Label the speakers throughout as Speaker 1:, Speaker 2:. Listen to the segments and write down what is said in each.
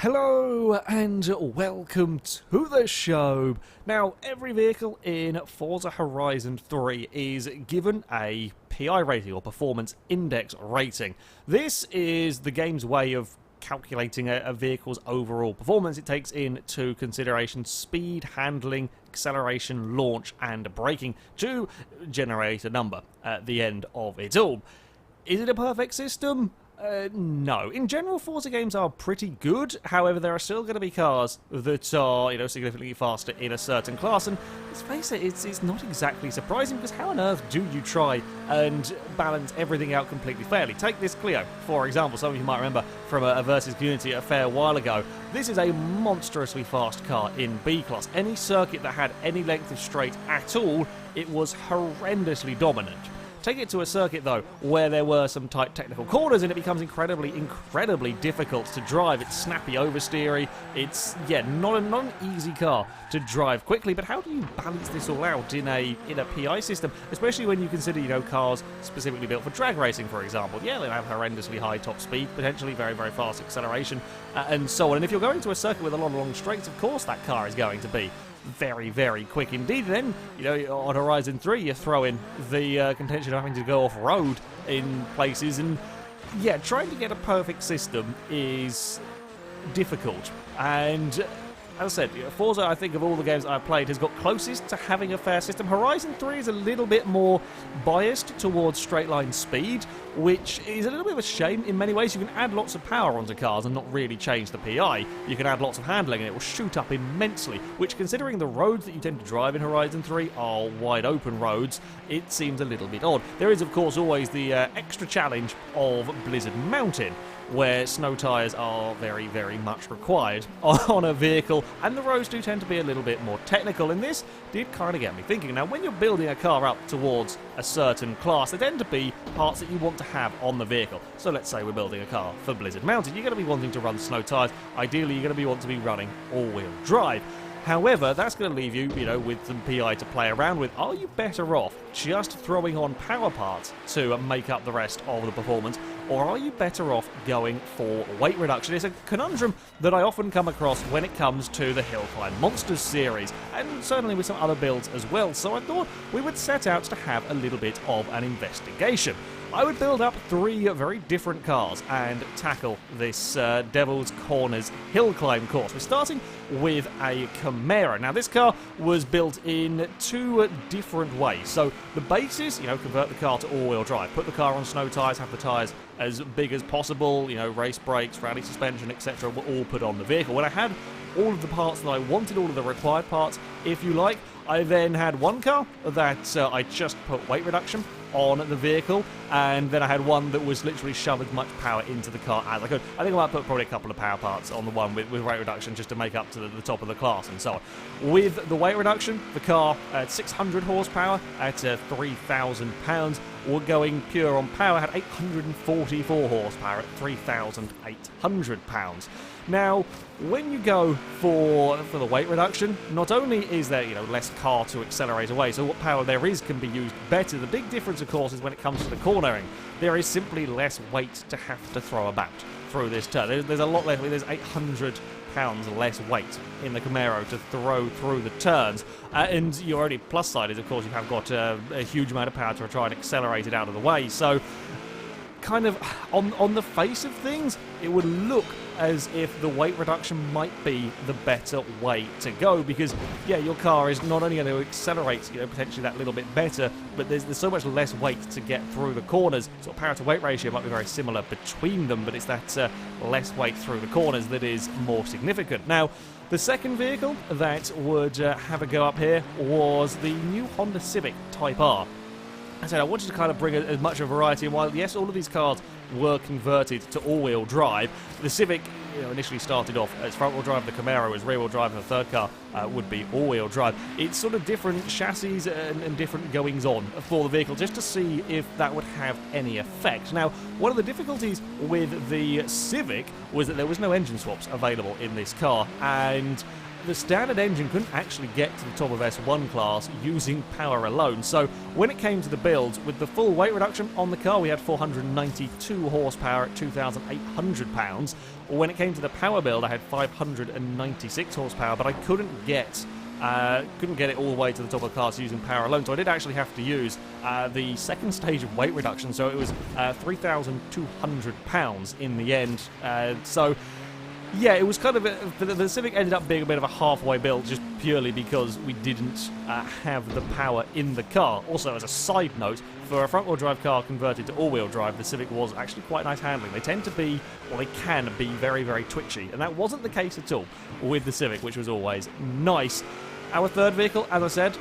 Speaker 1: Hello and welcome to the show. Now, every vehicle in Forza Horizon 3 is given a PI rating or performance index rating. This is the game's way of calculating a vehicle's overall performance. It takes into consideration speed, handling, acceleration, launch and braking to generate a number at the end of it all. Is it a perfect system? No. In general, Forza games are pretty good. However, there are still going to be cars that are, significantly faster in a certain class. And let's face it, it's not exactly surprising, because how on earth do you try and balance everything out completely fairly? Take this Clio, for example. Some of you might remember from a Versus community a fair while ago. This is a monstrously fast car in B class. Any circuit that had any length of straight at all, it was horrendously dominant. Take it to a circuit, though, where there were some tight technical corners, and it becomes incredibly difficult to drive. It's snappy oversteery. It's, not an easy car to drive quickly. But how do you balance this all out in a PI system, especially when you consider, cars specifically built for drag racing, for example? Yeah, they have horrendously high top speed, potentially very, very fast acceleration, and so on. And if you're going to a circuit with a lot of long straights, of course that car is going to be very, very quick indeed. Then, on Horizon 3, you throw in the contention of having to go off-road in places, and trying to get a perfect system is difficult. And as I said, Forza, I think, of all the games I've played, has got closest to having a fair system. Horizon 3 is a little bit more biased towards straight-line speed, which is a little bit of a shame in many ways. You can add lots of power onto cars and not really change the PI. You can add lots of handling and it will shoot up immensely, which, considering the roads that you tend to drive in Horizon 3 are wide open roads, it seems a little bit odd. There is, of course, always the extra challenge of Blizzard Mountain, where snow tyres are very, very much required on a vehicle, and the roads do tend to be a little bit more technical, and this did kind of get me thinking. Now, when you're building a car up towards a certain class, there tend to be parts that you want to have on the vehicle. So let's say we're building a car for Blizzard Mountain. You're going to be wanting to run snow tyres. Ideally, you're going to want to be running all-wheel drive. However, that's going to leave you, with some PI to play around with. Are you better off just throwing on power parts to make up the rest of the performance, or are you better off going for weight reduction? It's a conundrum that I often come across when it comes to the Hill Climb Monsters series, and certainly with some other builds as well, so I thought we would set out to have a little bit of an investigation. I would build up 3 very different cars and tackle this Devil's Corners hill climb course. We're starting with a Camaro. Now, this car was built in 2 different ways. So the basis, convert the car to all-wheel drive, put the car on snow tyres, have the tyres as big as possible, race brakes, rally suspension, etc. were all put on the vehicle. When I had all of the parts that I wanted, all of the required parts, if you like, I then had one car that I just put weight reduction on the vehicle, and then I had one that was literally shoved as much power into the car as I could. I think I might put probably a couple of power parts on the one with weight reduction, just to make up to the top of the class and so on. With the weight reduction, the car at 600 horsepower at 3,000 pounds, or going pure on power, had 844 horsepower at 3,800 pounds. Now, when you go for the weight reduction, not only is there, less car to accelerate away, so what power there is can be used better. The big difference, of course, is when it comes to the cornering. There is simply less weight to have to throw about through this turn. There's a lot less. There's 800 pounds less weight in the Camaro to throw through the turns. And your only plus side is, of course, you have got a huge amount of power to try and accelerate it out of the way. So, kind of on the face of things, it would look as if the weight reduction might be the better way to go, because your car is not only going to accelerate potentially that little bit better, but there's so much less weight to get through the corners. So power to weight ratio might be very similar between them, but it's that less weight through the corners that is more significant. Now, the second vehicle that would have a go up here was the new Honda Civic Type R. I said I wanted to kind of bring as much of a variety, and while, yes, all of these cars were converted to all-wheel drive, the Civic initially started off as front-wheel drive, the Camaro as rear-wheel drive, and the third car would be all-wheel drive. It's sort of different chassis and different goings-on for the vehicle, just to see if that would have any effect. Now, one of the difficulties with the Civic was that there was no engine swaps available in this car, and the standard engine couldn't actually get to the top of S1 class using power alone. So when it came to the build, with the full weight reduction on the car, we had 492 horsepower at 2,800 pounds. Or when it came to the power build, I had 596 horsepower, but I couldn't get it all the way to the top of the class using power alone, so I did actually have to use the second stage of weight reduction, so it was 3,200 pounds in the end. So yeah, it was kind of the Civic ended up being a bit of a halfway build just purely because we didn't have the power in the car. Also, as a side note, for a front-wheel drive car converted to all-wheel drive, the Civic was actually quite nice handling. They tend to be, well, they can be very, very twitchy, and that wasn't the case at all with the Civic, which was always nice. Our third vehicle, as I said,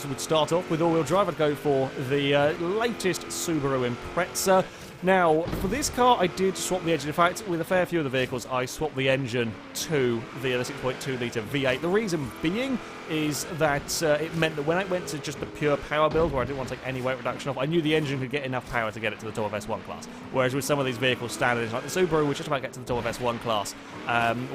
Speaker 1: would start off with all-wheel drive. I'd go for the latest Subaru Impreza. Now, for this car, I did swap the engine. In fact, with a fair few of the vehicles, I swapped the engine to the 6.2-litre V8. The reason being is that it meant that when I went to just the pure power build, where I didn't want to take any weight reduction off, I knew the engine could get enough power to get it to the top of S1 class. Whereas with some of these vehicles standard, like the Subaru, which just about get to the top of S1 class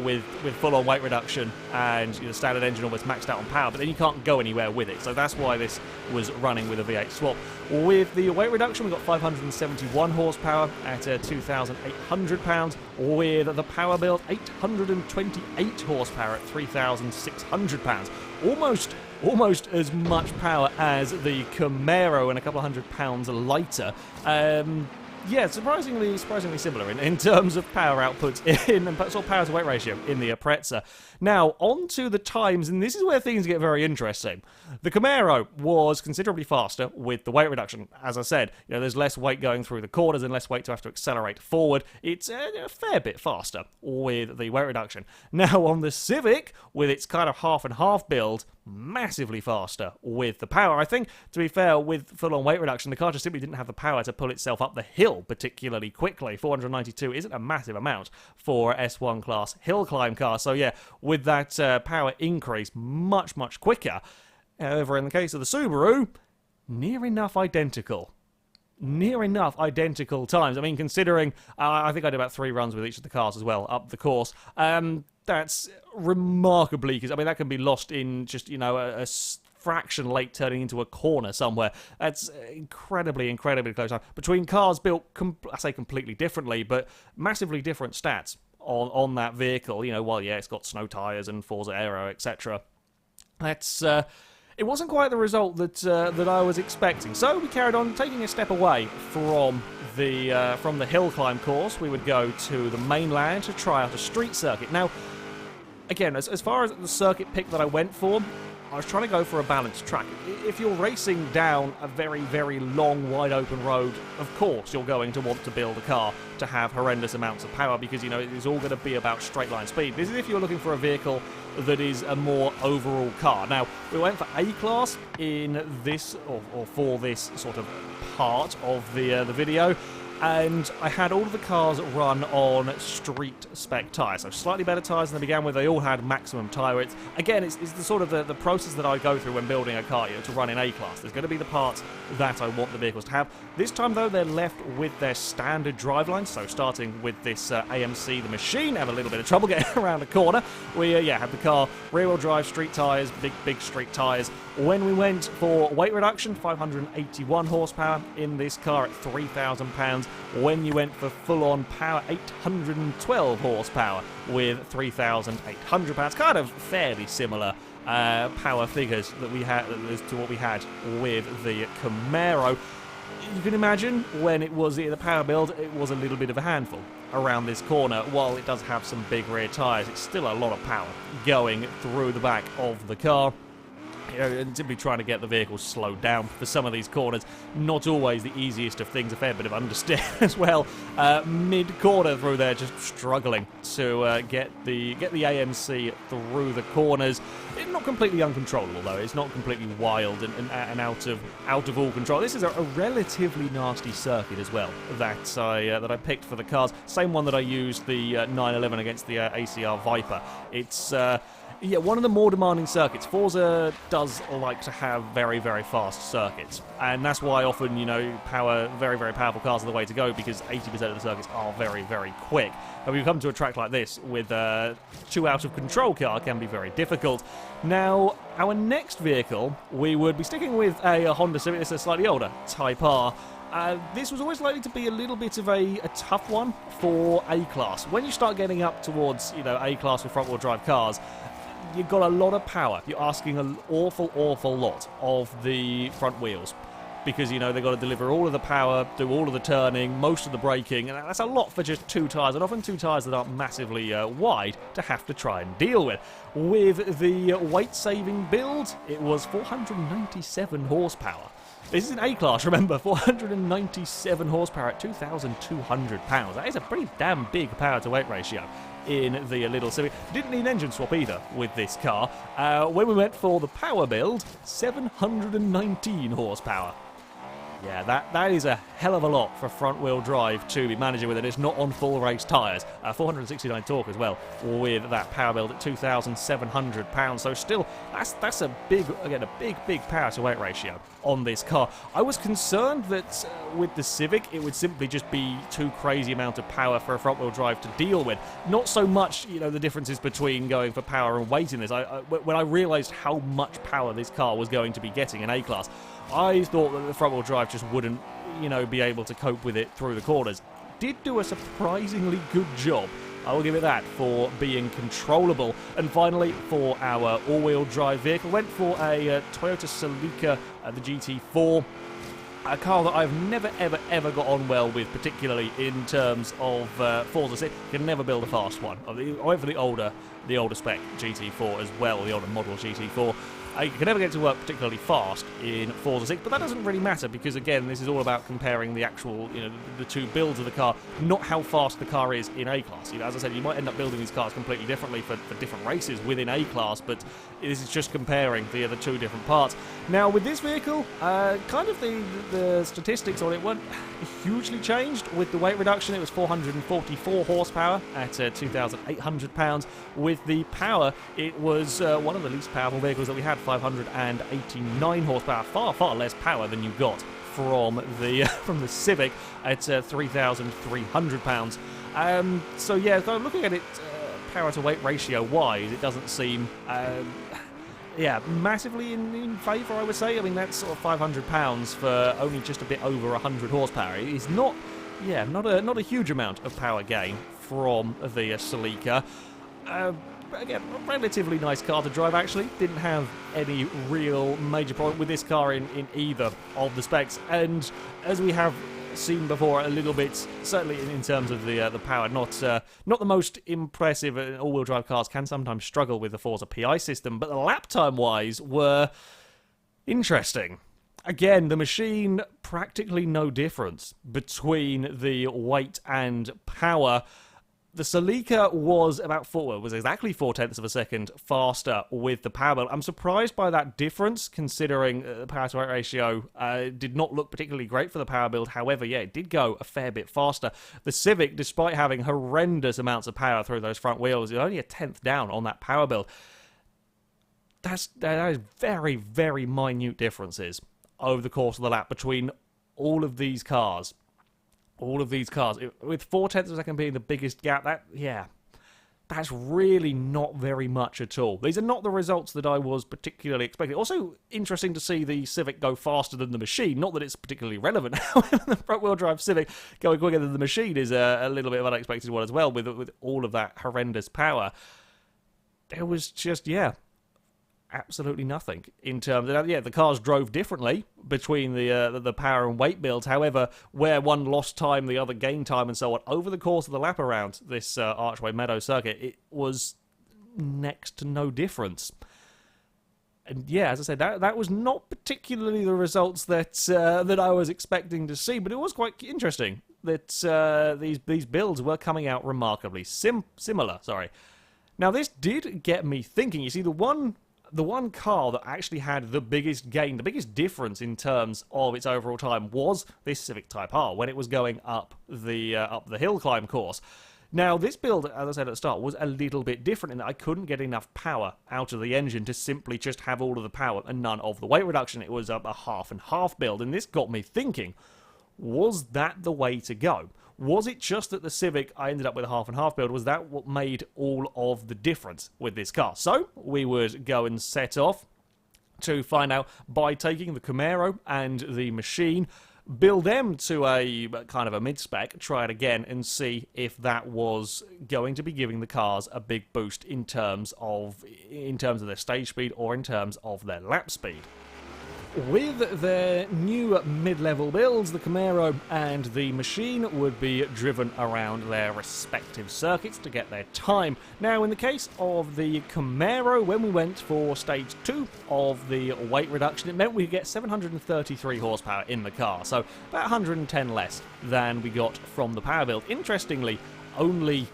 Speaker 1: with full-on weight reduction and the standard engine almost maxed out on power, but then you can't go anywhere with it. So that's why this was running with a V8 swap. With the weight reduction, we got 571 horsepower at 2,800 pounds. With the power build, 828 horsepower at 3,600 pounds. Almost as much power as the Camaro and a couple of £100 lighter. Yeah, surprisingly similar in terms of power output and sort of power to weight ratio in the Impreza. Now, on to the times, and this is where things get very interesting. The Camaro was considerably faster with the weight reduction. As I said, there's less weight going through the corners and less weight to have to accelerate forward. It's a fair bit faster with the weight reduction. Now, on the Civic, with its kind of half and half build, massively faster with the power. I think, to be fair, with full-on weight reduction, the car just simply didn't have the power to pull itself up the hill particularly quickly. 492 isn't a massive amount for S1 class hill climb car, so yeah, with that power increase much quicker. However, in the case of the Subaru, near enough identical times. I mean, considering I think I did about 3 runs with each of the cars as well up the course. That's remarkably, because I mean that can be lost in just a fraction late turning into a corner somewhere. That's incredibly close time between cars built. I say completely differently, but massively different stats on that vehicle. While yeah, it's got snow tires and Forza Aero, etc. That's it wasn't quite the result that I was expecting. So we carried on, taking a step away from the hill climb course. We would go to the mainland to try out a street circuit. Now, again, as far as the circuit pick that I went for, I was trying to go for a balanced track. If you're racing down a very long, wide open road, of course you're going to want to build a car to have horrendous amounts of power because, it's all going to be about straight line speed. This is if you're looking for a vehicle that is a more overall car. Now, we went for A-Class in this, or for this sort of part of the video. And I had all of the cars run on street spec tyres, so slightly better tyres than they began with. They all had maximum tyre width. Again, it's the sort of the process that I go through when building a car, to run in A-Class. There's going to be the parts that I want the vehicles to have. This time, though, they're left with their standard driveline, so starting with this AMC, the machine, had a little bit of trouble getting around the corner. We, had the car rear-wheel drive, street tyres, big street tyres. When we went for weight reduction, 581 horsepower in this car at 3,000 pounds. When you went for full-on power, 812 horsepower with 3,800 pounds. Kind of fairly similar power figures that we had as to what we had with the Camaro. You can imagine when it was the power build, it was a little bit of a handful around this corner. While it does have some big rear tyres, it's still a lot of power going through the back of the car. And simply trying to get the vehicle slowed down for some of these corners, not always the easiest of things. A fair bit of understeer as well. Mid-corner through there, just struggling to get the AMC through the corners. It's not completely uncontrollable though. It's not completely wild and out of all control. This is a relatively nasty circuit as well that I picked for the cars. Same one that I used the 911 against the ACR Viper. Yeah, one of the more demanding circuits. Forza does like to have very, very fast circuits, and that's why often, you know, very, very powerful cars are the way to go, because 80% of the circuits are very, very quick. And when you come to a track like this with a too out of control car, it can be very difficult. Now, our next vehicle, we would be sticking with a Honda Civic. This is a slightly older Type R. This was always likely to be a little bit of a tough one for A-Class. When you start getting up towards, you know, A-Class with front-wheel drive cars, you've got a lot of power. You're asking an awful, awful lot of the front wheels, because, you know, they've got to deliver all of the power, do all of the turning, most of the braking, and that's a lot for just 2 tyres, and often 2 tyres that aren't massively wide to have to try and deal with. With the weight-saving build, it was 497 horsepower. This is an A-Class, remember, 497 horsepower at 2,200 pounds. That is a pretty damn big power-to-weight ratio in the little Civic. Didn't need an engine swap either with this car. When we went for the power build, 719 horsepower. Yeah, that is a hell of a lot for front-wheel drive to be managing with it. It's not on full race tyres. 469 torque as well with that power build at 2,700 pounds. So still, that's a big power to weight ratio on this car. I was concerned that with the Civic, it would simply just be too crazy amount of power for a front-wheel drive to deal with. Not so much, you know, the differences between going for power and weight in this. When I realised how much power this car was going to be getting in A-Class, I thought that the front-wheel drive just wouldn't, you know, be able to cope with it through the corners. Did do a surprisingly good job, I will give it that, for being controllable. And finally, for our all-wheel drive vehicle, went for a Toyota Celica, the GT4. A car that I've never, ever, ever got on well with, particularly in terms of Forza. You can never build a fast one. I went for the older spec GT4 as well, the older model GT4. You can never get to work particularly fast in Forza 6, but that doesn't really matter, because again, this is all about comparing the actual, you know, the 2 builds of the car, not how fast the car is in A-Class. You know, as I said, you might end up building these cars completely differently for different races within A-Class, but this is just comparing the 2 different parts. Now, with this vehicle, kind of the statistics on it weren't hugely changed. With the weight reduction, it was 444 horsepower at 2,800 pounds. With the power, it was one of the least powerful vehicles that we had, 589 horsepower, far less power than you got from the Civic at 3,300 pounds. So yeah, so looking at it power to weight ratio wise, it doesn't seem massively in favour, I would say. I mean, that's sort of 500 pounds for only just a bit over 100 horsepower. It is not a huge amount of power gain from the Celica. Again, a relatively nice car to drive, actually. Didn't have any real major problem with this car in either of the specs. And as we have seen before a little bit, certainly in terms of the power, not the most impressive. All-wheel drive cars can sometimes struggle with the Forza PI system, but the lap time-wise were interesting. Again, the machine, practically no difference between the weight and power. The Celica was exactly 0.4 of a second faster with the power build. I'm surprised by that difference, considering the power to weight ratio did not look particularly great for the power build. However, yeah, it did go a fair bit faster. The Civic, despite having horrendous amounts of power through those front wheels, is only a tenth down on that power build. That is very, very minute differences over the course of the lap between all of these cars. With 0.4 of a second being the biggest gap, that's really not very much at all. These are not the results that I was particularly expecting. Also, interesting to see the Civic go faster than the machine. Not that it's particularly relevant. The front-wheel drive Civic going quicker than the machine is a little bit of an unexpected one as well, with all of that horrendous power. There was just, absolutely nothing in terms of the cars drove differently between the power and weight builds. However, where one lost time, the other gained time, and so on over the course of the lap around this Archway Medows circuit, it was next to no difference. And yeah, as I said, that was not particularly the results that I was expecting to see, but it was quite interesting that these builds were coming out remarkably similar. Now, this did get me thinking. You see, the one car that actually had the biggest gain, the biggest difference in terms of its overall time, was this Civic Type R when it was going up the hill climb course. Now, this build, as I said at the start, was a little bit different in that I couldn't get enough power out of the engine to simply just have all of the power and none of the weight reduction. It was a half and half build, and this got me thinking, was that the way to go? Was it just that the Civic, I ended up with a half and half build? Was that what made all of the difference with this car? So, we would go and set off to find out by taking the Camaro and the Machine, build them to a kind of a mid-spec, try it again and see if that was going to be giving the cars a big boost in terms of their stage speed or in terms of their lap speed. With their new mid-level builds, the Camaro and the Machine would be driven around their respective circuits to get their time. Now, in the case of the Camaro, when we went for stage 2 of the weight reduction, it meant we could get 733 horsepower in the car, so about 110 less than we got from the power build. Interestingly, only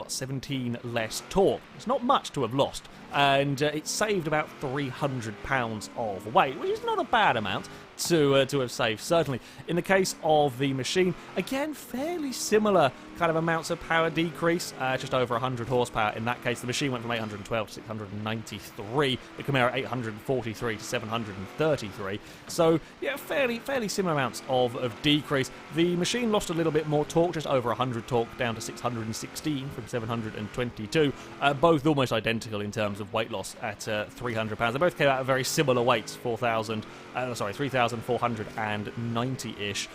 Speaker 1: 17 less torque. It's not much to have lost, and it saved about 300 pounds of weight, which is not a bad amount to have saved, certainly. In the case of the Machine, again, fairly similar kind of amounts of power decrease, just over 100 horsepower. In that case, the Machine went from 812 to 693, the Camaro 843 to 733, so yeah, fairly similar amounts of decrease. The Machine lost a little bit more torque, just over 100 torque, down to 616 from 722, both almost identical in terms of weight loss at 300 pounds. They both came out at very similar weights, 3,490-ish.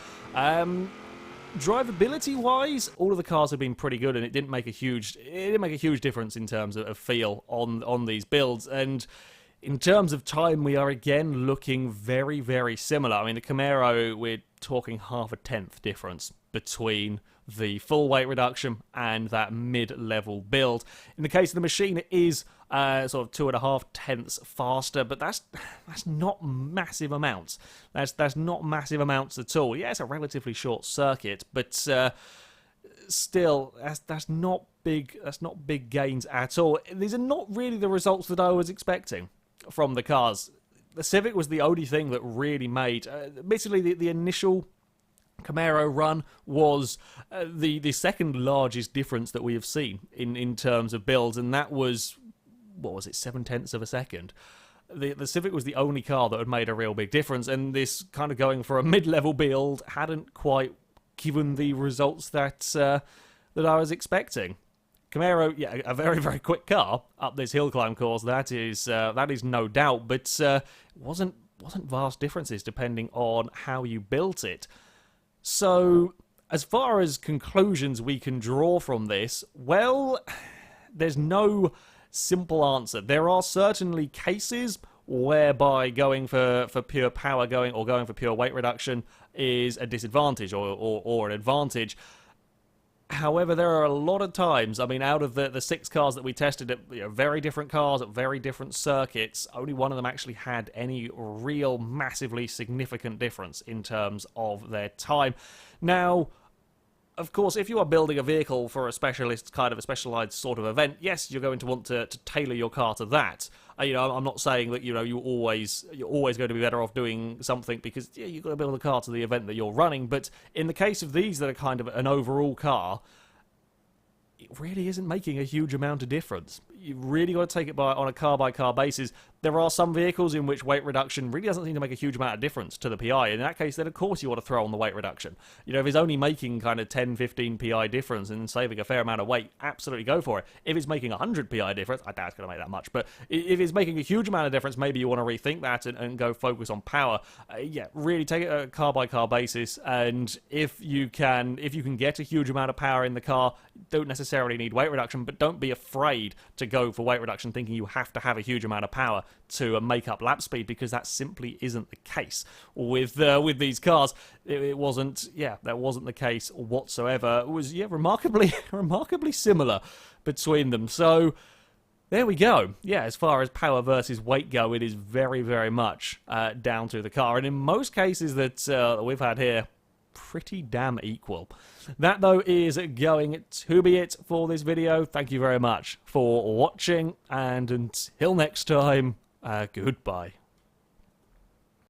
Speaker 1: Drivability-wise, all of the cars have been pretty good, and it didn't make a huge difference in terms of feel on these builds. And in terms of time, we are again looking very, very similar. I mean, the Camaro, we're talking half a tenth difference between the full weight reduction and that mid-level build. In the case of the Machine, it is sort of 2.5 tenths faster, but that's not massive amounts. That's not massive amounts at all. Yeah, it's a relatively short circuit, but still, that's not big. That's not big gains at all. These are not really the results that I was expecting from the cars. The Civic was the only thing that really made basically the initial Camaro run was the second largest difference that we have seen in terms of builds, and that was, what was it, 0.7 of a second. The Civic was the only car that had made a real big difference, and this kind of going for a mid-level build hadn't quite given the results that I was expecting. Camaro, yeah, a very, very quick car up this hill climb course, that is no doubt, but wasn't vast differences depending on how you built it. So, as far as conclusions we can draw from this, well, there's no simple answer. There are certainly cases whereby going for pure power going for pure weight reduction is a disadvantage or an advantage. However, there are a lot of times, I mean, out of the 6 cars that we tested at very different cars at very different circuits, only one of them actually had any real massively significant difference in terms of their time. Now, of course, if you are building a vehicle for a specialized sort of event, yes, you're going to want to tailor your car to that. I'm not saying that you're always going to be better off doing something because you've got to build a car to the event that you're running. But in the case of these that are kind of an overall car, it really isn't making a huge amount of difference. You've really got to take it on a car-by-car basis. There are some vehicles in which weight reduction really doesn't seem to make a huge amount of difference to the PI. In that case, then of course you want to throw on the weight reduction. If it's only making kind of 10, 15 PI difference and saving a fair amount of weight, absolutely go for it. If it's making 100 PI difference, I doubt it's going to make that much, but if it's making a huge amount of difference, maybe you want to rethink that and go focus on power. Yeah, really take it on a car-by-car basis, and if you can get a huge amount of power in the car, don't necessarily need weight reduction, but don't be afraid to go for weight reduction thinking you have to have a huge amount of power to make up lap speed, because that simply isn't the case with these cars. It wasn't, that wasn't the case whatsoever. It was, remarkably similar between them. So there we go. Yeah, as far as power versus weight go, it is very, very much down to the car, and in most cases that we've had here, pretty damn equal. That, though, is going to be it for this video. Thank you very much for watching, and until next time, goodbye.